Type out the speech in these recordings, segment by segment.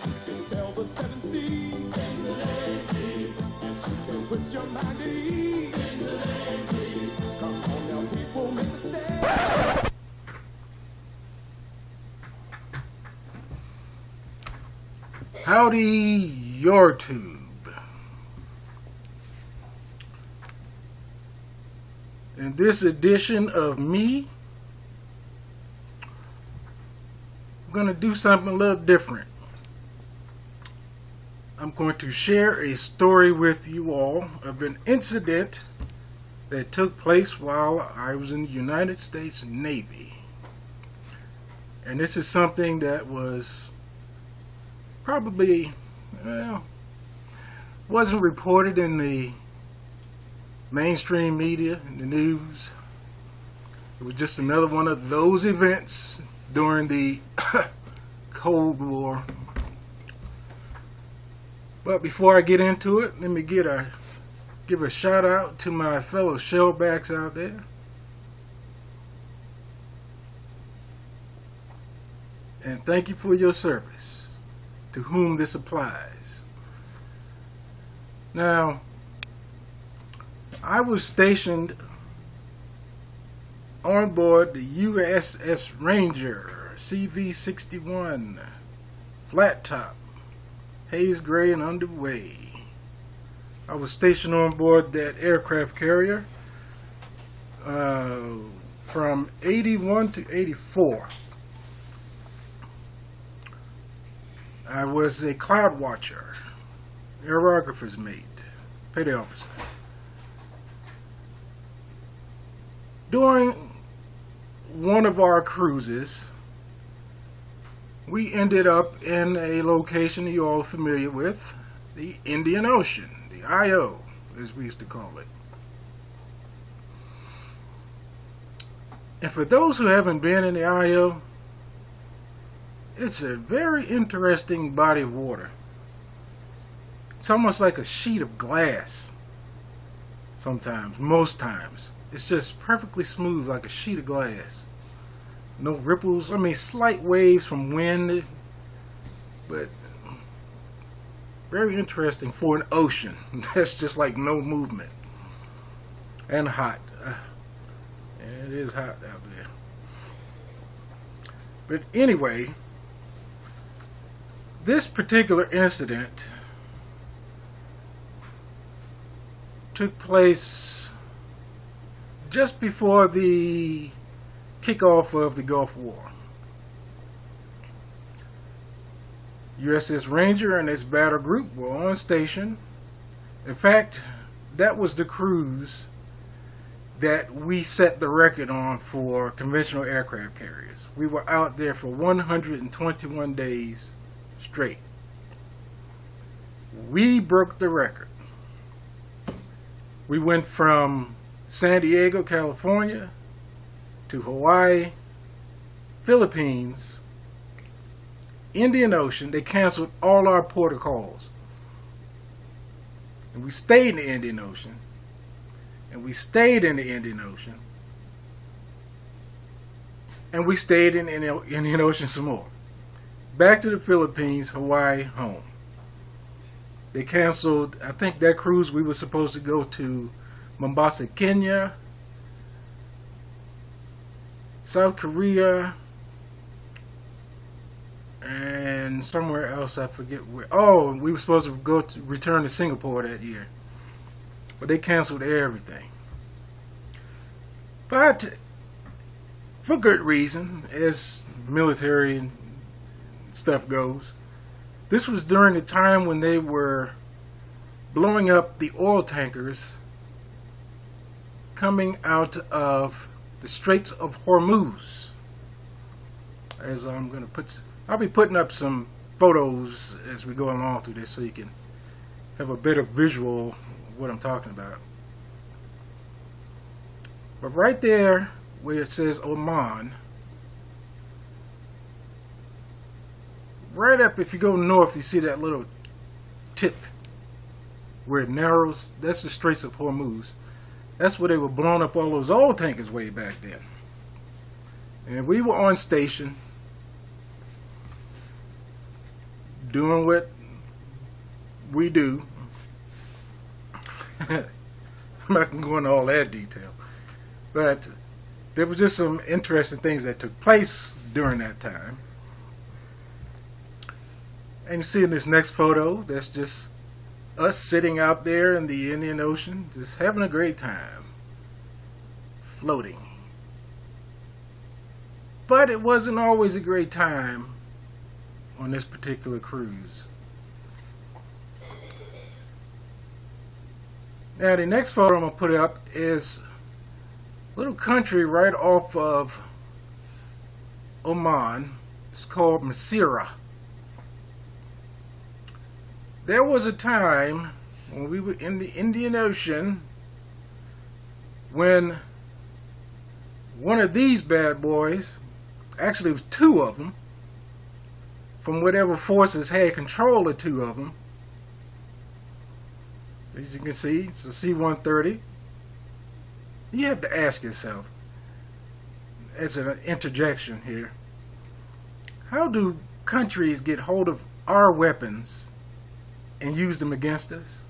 You can sail the seven seas in the Navy. Yes, you can put your mind at ease in the Navy. Come on now, people, make a stand. Howdy, your tube. In this edition of me, I'm going to do something a little different. I'm going to share a story with you all of an incident that took place while I was in the United States Navy. And this is something that was probably, wasn't reported in the mainstream media, in the news. It was just another one of those events during the Cold War. But before I get into it, let me give a shout out to my fellow shellbacks out there. And thank you for your service, to whom this applies. Now, I was stationed on board the U.S.S. Ranger CV-61 flat top, haze gray and underway. I was stationed on board that aircraft carrier from 81 to 84. I was a cloud watcher, aerographer's mate, petty officer. During one of our cruises, we ended up in a location you all are familiar with, the Indian Ocean, the I.O., as we used to call it. And for those who haven't been in the I.O., it's a very interesting body of water. It's almost like a sheet of glass sometimes, most times. It's just perfectly smooth like a sheet of glass. No ripples, slight waves from wind, but very interesting for an ocean. That's just like no movement. And hot. It is hot out there. But anyway, this particular incident took place just before the kickoff of the Gulf War. U.S.S. Ranger and its battle group were on station. In fact, that was the cruise that we set the record on for conventional aircraft carriers. We were out there for 121 days straight. We broke the record. We went from San Diego, California, to Hawaii, Philippines, Indian Ocean. They canceled all our port of calls. And we stayed in the Indian Ocean. And we stayed in the Indian Ocean. And we stayed in the Indian Ocean some more. Back to the Philippines, Hawaii, home. They canceled, I think that cruise we were supposed to go to Mombasa, Kenya, South Korea, and somewhere else, I forget where. Oh, we were supposed to return to Singapore that year. But they canceled everything. But for good reason, as military stuff goes. This was during the time when they were blowing up the oil tankers coming out of the Straits of Hormuz. As I'll be putting up some photos as we go along through this so you can have a better visual of what I'm talking about. But right there where it says Oman, right up, if you go north, you see that little tip where it narrows. That's the Straits of Hormuz. That's where they were blowing up all those oil tankers way back then. And we were on station doing what we do. I'm not going to go into all that detail. But there was just some interesting things that took place during that time. And you see in this next photo, that's just us sitting out there in the Indian Ocean, just having a great time, floating. But it wasn't always a great time on this particular cruise. Now the next photo I'm going to put up is a little country right off of Oman. It's called Masira. There was a time when we were in the Indian Ocean when one of these bad boys, actually it was two of them, from whatever forces had control of two of them. As you can see, it's a C-130. You have to ask yourself, as an interjection here, how do countries get hold of our weapons and use them against us?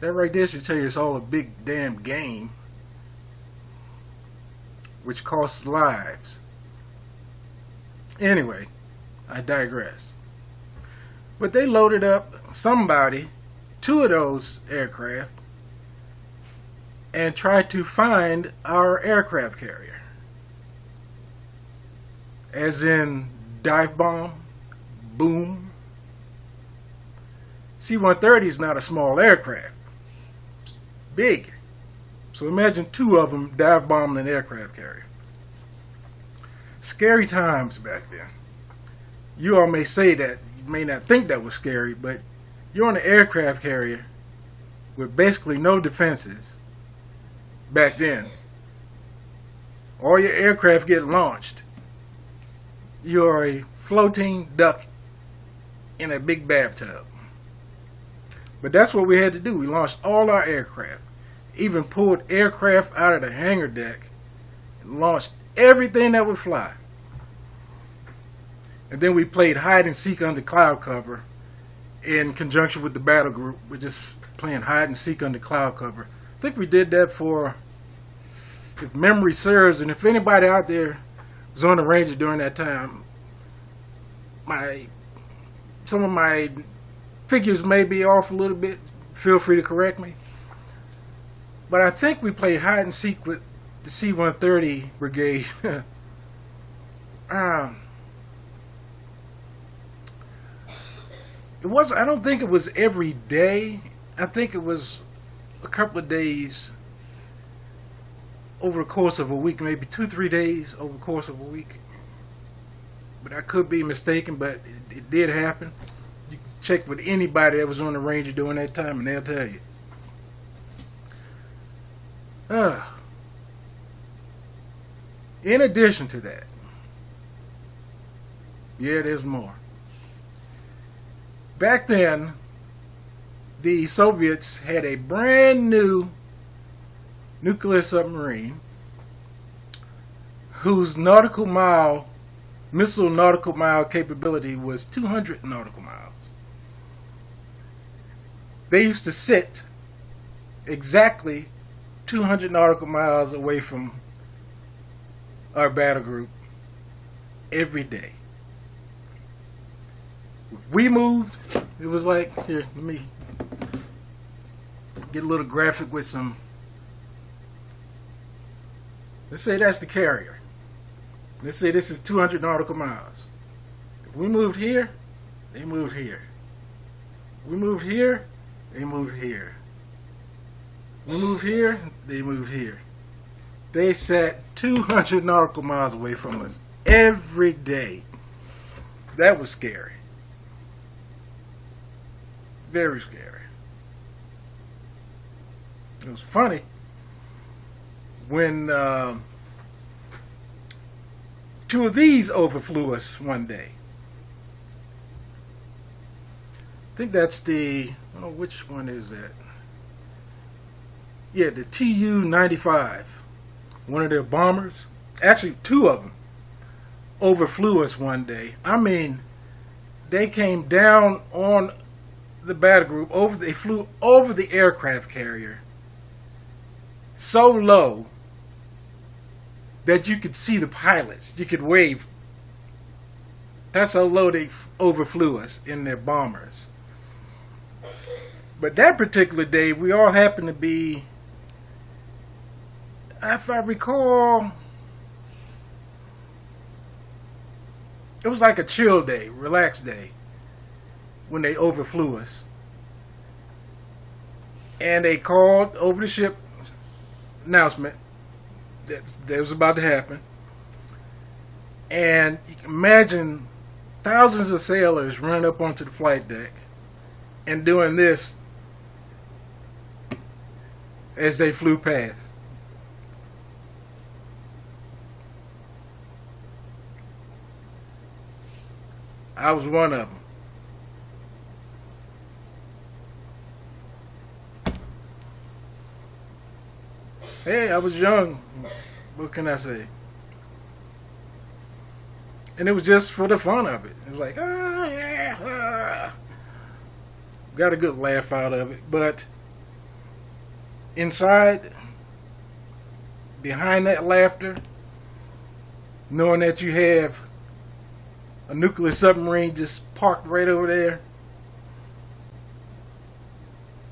That right there should tell you it's all a big damn game, which costs lives. Anyway, I digress. But they loaded up two of those aircraft, and tried to find our aircraft carrier. As in dive bomb, boom. C-130 is not a small aircraft. It's big. So imagine two of them dive bombing an aircraft carrier. Scary times back then. You all may say that, you may not think that was scary, but you're on an aircraft carrier with basically no defenses back then. All your aircraft get launched. You're a floating duck in a big bathtub. But that's what we had to do. We launched all our aircraft. Even pulled aircraft out of the hangar deck and launched everything that would fly. And then we played hide and seek under cloud cover in conjunction with the battle group. We're just playing hide and seek under cloud cover. I think we did that for, if memory serves, and if anybody out there was on the Ranger during that time, some of my figures may be off a little bit. Feel free to correct me. But I think we played hide and seek with the C-130 brigade. I don't think it was every day. I think it was a couple of days over the course of a week, maybe 2-3 days over the course of a week. But I could be mistaken, but it did happen. You can check with anybody that was on the Ranger during that time and they'll tell you. In addition to that, yeah, there's more. Back then, the Soviets had a brand new nuclear submarine whose missile nautical mile capability was 200 nautical miles. They used to sit exactly 200 nautical miles away from our battle group every day. If we moved, it was like, here, let me get a little graphic with some. Let's say that's the carrier. Let's say this is 200 nautical miles. If we moved here, they moved here. We moved here, they moved here. We moved here, they moved here. They sat 200 nautical miles away from us every day. That was scary. Very scary. It was funny when two of these overflew us one day. I think that's which one is that? Yeah, the Tu-95. One of their bombers. Actually, two of them. overflew us one day. I mean, they came down on the battle group. They flew over the aircraft carrier so low that you could see the pilots. You could wave. That's how low they overflew us in their bombers. But that particular day, we all happened to be, if I recall, it was like a chill day, relaxed day, when they overflew us. And they called over the ship announcement that was about to happen. And you can imagine thousands of sailors running up onto the flight deck and doing this as they flew past. I was one of them. Hey, I was young. What can I say? And it was just for the fun of it. It was like, yeah. Got a good laugh out of it. But inside, behind that laughter, knowing that you have a nuclear submarine just parked right over there,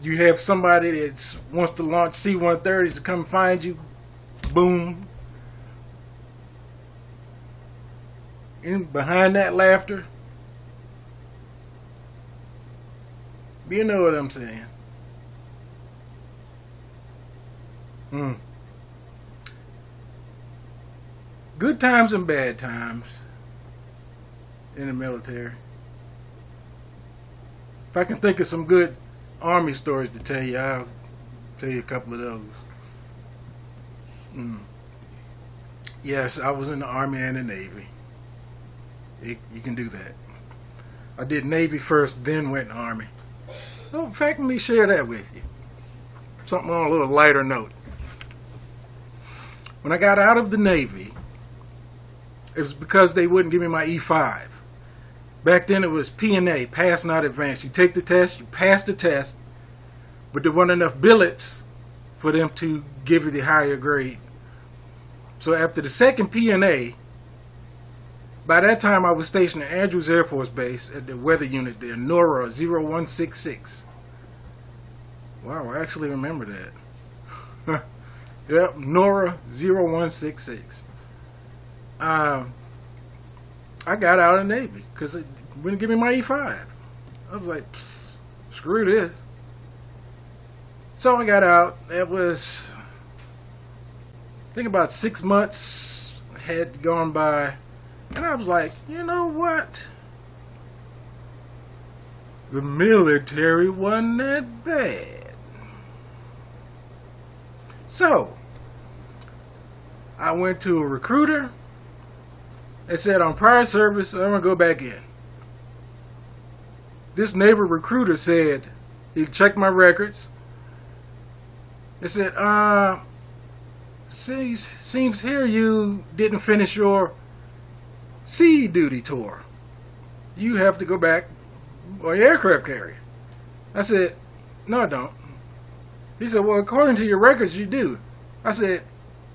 you have somebody that wants to launch C-130s to come find you, boom. And behind that laughter, you know what I'm saying. Good times and bad times in the military. If I can think of some good Army stories to tell you, I'll tell you a couple of those. Yes, I was in the Army and the Navy. You can do that. I did Navy first, then went Army. Oh, in fact, let me share that with you. Something on a little lighter note. When I got out of the Navy, it was because they wouldn't give me my E5. Back then it was P&A, pass not advance. You take the test, you pass the test, but there weren't enough billets for them to give you the higher grade. So after the second P&A, by that time I was stationed at Andrews Air Force Base at the weather unit there, NORA 0166. Wow, I actually remember that. Yep, NORA 0166. I got out of the Navy because it wouldn't give me my E5. I was like, screw this. So I got out. It was, I think about 6 months had gone by. And I was like, you know what? The military wasn't that bad. So, I went to a recruiter. They said, on prior service, I'm going to go back in. This neighbor recruiter said, he checked my records. They said, seems here you didn't finish your sea duty tour. You have to go back on your aircraft carrier. I said, no, I don't. He said, well, according to your records, you do. I said,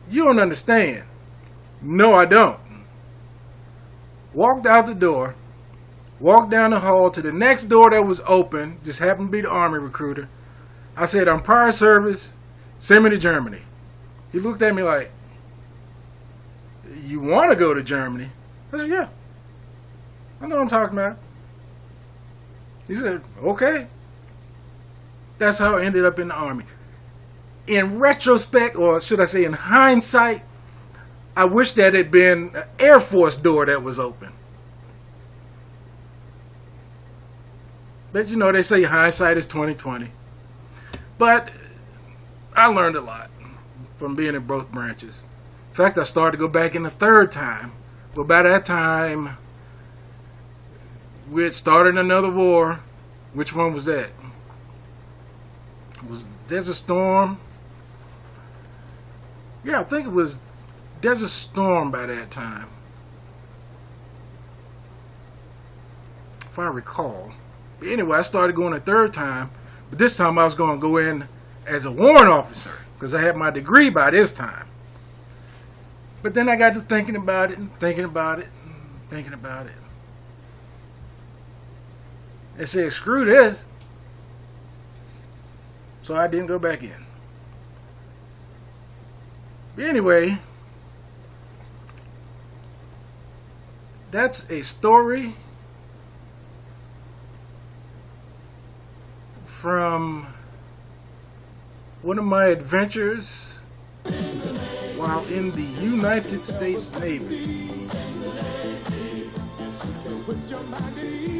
you don't understand. No, I don't. Walked out the door, walked down the hall to the next door that was open, just happened to be the Army recruiter. I said, on prior service, send me to Germany. He looked at me like, you want to go to Germany? I said, yeah. I know what I'm talking about. He said, okay. That's how I ended up in the Army. In retrospect, or should I say in hindsight, I wish that had been an Air Force door that was open. But you know, they say hindsight is 20/20. But I learned a lot from being in both branches. In fact, I started to go back in the third time. But by that time, we had started another war. Which one was that? It was Desert Storm. Yeah, I think it was Desert Storm by that time. if I recall. But anyway, I started going a third time, but this time I was going to go in as a warrant officer because I had my degree by this time. But then I got to thinking about it and thinking about it and thinking about it. I said, screw this. So I didn't go back in. But anyway, that's a story from one of my adventures while in the United States Navy. Put your mind at ease.